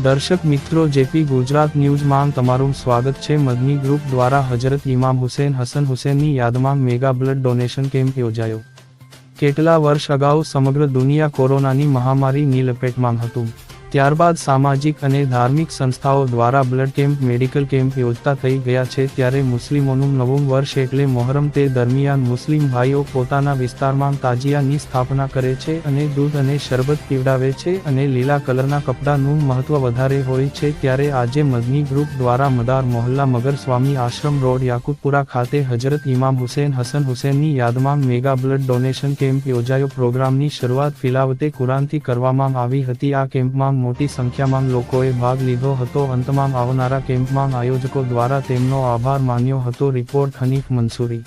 દર્શક મિત્રો, જેપી ગુજરાત ન્યૂઝમાં તમારું સ્વાગત છે। મદની ગ્રુપ દ્વારા હજરત ઇમામ હુસૈન હસન હુસૈનની યાદમાં મેગા બ્લડ ડોનેશન કેમ્પ યોજાયો। કેટલા વર્ષ અગાઉ સમગ્ર દુનિયા કોરોનાની મહામારીની લપેટમાં હતું, ત્યારબાદ સામાજિક અને ધાર્મિક સંસ્થાઓ દ્વારા બ્લડ કેમ્પ, મેડિકલ કેમ્પ યોજતા થઈ ગયા છે। ત્યારે મુસ્લિમોનું નવું વર્ષ એટલે મોહરમ, તે દરમિયાન મુસ્લિમ ભાઈઓ પોતાના વિસ્તારમાં તાજિયાની સ્થાપના કરે છે અને દૂધ અને શરબત પીવડાવે છે અને લીલા કલરના કપડાનું મહત્વ વધારે હોય છે। ત્યારે આજે મદની ગ્રુપ દ્વારા મદાર મોહલ્લા મગર સ્વામી આશ્રમ રોડ, યાકુતપુરા ખાતે હજરત ઇમામ હુસૈન હસન હુસૈનની યાદમાં મેગા બ્લડ ડોનેશન કેમ્પ યોજાયો। પ્રોગ્રામની શરૂઆત ફિલાવતે કુરાનથી કરવામાં આવી હતી। આ કેમ્પમાં મોટી સંખ્યામાં લોકોએ ભાગ લીધો હતો। અંતમાં આવનારા કેમ્પમાં આયોજકો દ્વારા તેમનો આભાર માન્યો હતો। રિપોર્ટ હનીફ મંસૂરી।